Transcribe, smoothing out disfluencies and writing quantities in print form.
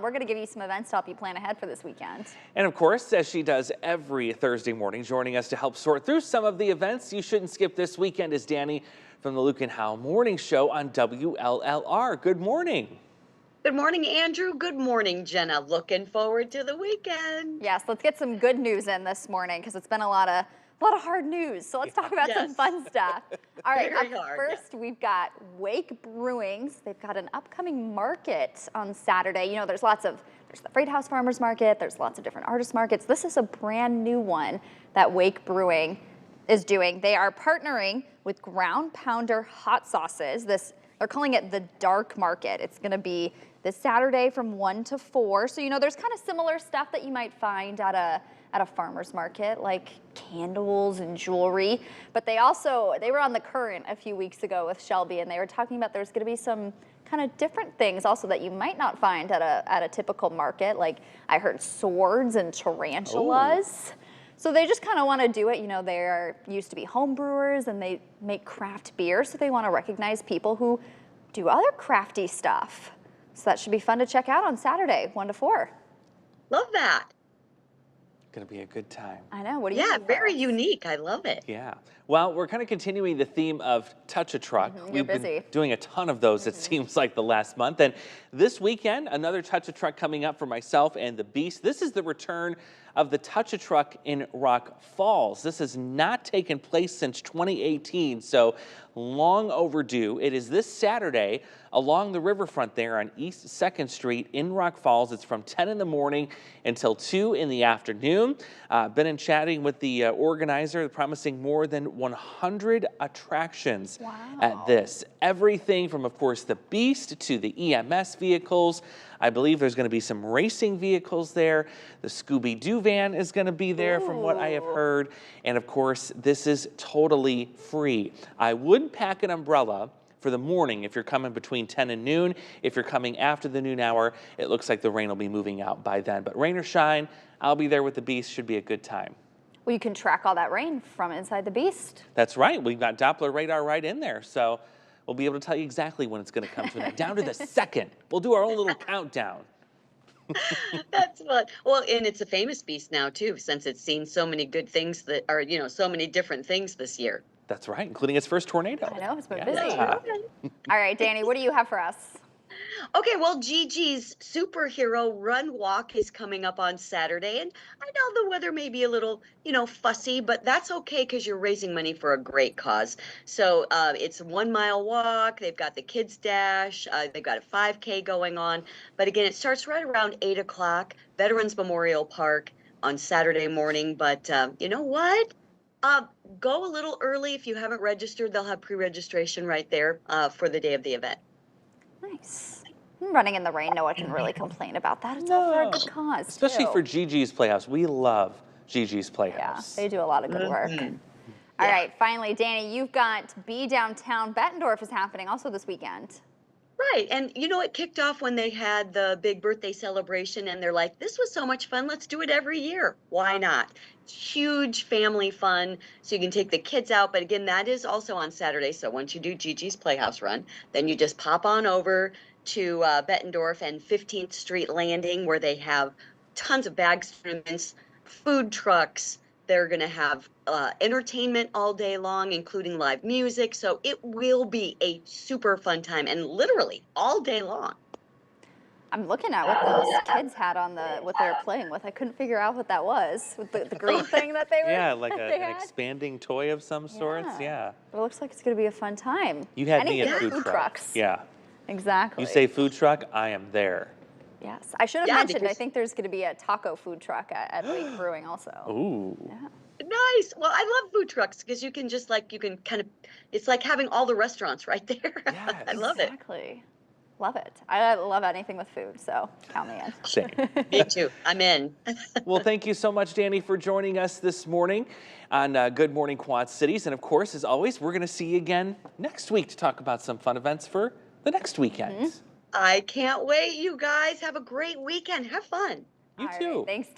We're going to give you some events to help you plan ahead for this weekend. And of course, as she does every Thursday morning, joining us to help sort through some of the events you shouldn't skip this weekend is Danny from the Luke and Howell Morning Show on WLLR. Good morning. Good morning, Andrew. Good morning, Jenna. Looking forward to the weekend. Yes, let's get some good news in this morning because it's been a lot of hard news. So let's talk about some fun stuff. All right, first we've got Wake Brewings. They've got an upcoming market on Saturday. You know, there's the Freight House Farmers Market. There's lots of different artist markets. This is a brand new one that Wake Brewing is doing. They are partnering with Ground Pounder Hot Sauces. They're calling it the Dark Market. It's going to be this Saturday from 1 to 4. So, you know, there's kind of similar stuff that you might find at a farmer's market, like candles and jewelry. But they were on The Current a few weeks ago with Shelby, and they were talking about there's going to be some kind of different things also that you might not find at a typical market. Like I heard swords and tarantulas. Oh. So they just kind of want to do it. You know, they used to be home brewers and they make craft beer. So they want to recognize people who do other crafty stuff. So that should be fun to check out on Saturday, 1 to 4. Love that. Going to be a good time. I know. What do you think? Yeah, very unique. I love it. Yeah. Well, we're kind of continuing the theme of Touch a Truck. You're busy. Been doing a ton of those, it seems like, the last month. And this weekend, another Touch a Truck coming up for myself and the Beast. This is the return of the Touch a Truck in Rock Falls. This has not taken place since 2018, so long overdue. It is this Saturday along the riverfront there on East 2nd Street in Rock Falls. It's from 10 in the morning until 2 in the afternoon. Been in chatting with the organizer, promising more than 100 attractions at this. Everything from, of course, the Beast to the EMS vehicles. I believe there's going to be some racing vehicles there. The Scooby-Doo van is going to be there from what I have heard. And of course, this is totally free. I would pack an umbrella for the morning if you're coming between 10 and noon. If you're coming after the noon hour, it looks like the rain will be moving out by then. But rain or shine, I'll be there with the Beast. Should be a good time. Well, you can track all that rain from inside the Beast. That's right. We've got Doppler radar right in there. So we'll be able to tell you exactly when it's going to come to an end. Down to the second. We'll do our own little countdown. That's fun. Well, and it's a famous Beast now, too, since it's seen so many good things that are, you know, so many different things this year. That's right, including its first tornado. I know, it's been busy. All right, Danny, what do you have for us? Okay, well, Gigi's superhero run walk is coming up on Saturday, and I know the weather may be a little, you know, fussy, but that's okay because you're raising money for a great cause. So it's a 1 mile walk. They've got the kids dash. They've got a 5K going on. But again, it starts right around 8 o'clock, Veterans Memorial Park on Saturday morning. But you know what? Go a little early if you haven't registered. They'll have pre-registration right there for the day of the event. Nice. Running in the rain, no one can really complain about that. It's all for a good cause, especially for Gigi's Playhouse. We love Gigi's Playhouse. Yeah, they do a lot of good work. All right, finally, Danny, you've got Be Downtown Bettendorf is happening also this weekend. Right, and you know, it kicked off when they had the big birthday celebration, and they're like, this was so much fun, let's do it every year. Why not? Huge family fun, so you can take the kids out, but again, that is also on Saturday, so once you do Gigi's Playhouse Run, then you just pop on over to Bettendorf and 15th Street Landing, where they have tons of bag tournaments, food trucks. They're going to have entertainment all day long, including live music. So it will be a super fun time, and literally all day long. I'm looking at what those kids had on what they were playing with. I couldn't figure out what that was with the green thing that they were. Yeah, like an expanding toy of some sorts. Yeah. It looks like it's going to be a fun time. You had me at food trucks. Yeah. Exactly. You say food truck, I am there. Yes, I should have mentioned, I think there's going to be a taco food truck at Wake Brewing also. Ooh. Yeah. Nice. Well, I love food trucks because you can just it's like having all the restaurants right there. Yes. I love it. Exactly. Love it. I love anything with food, so count me in. Same. Me too. I'm in. Well, thank you so much, Danny, for joining us this morning on Good Morning Quad Cities. And of course, as always, we're going to see you again next week to talk about some fun events for the next weekend. I can't wait, you guys. Have a great weekend. Have fun. You too. Right, thanks,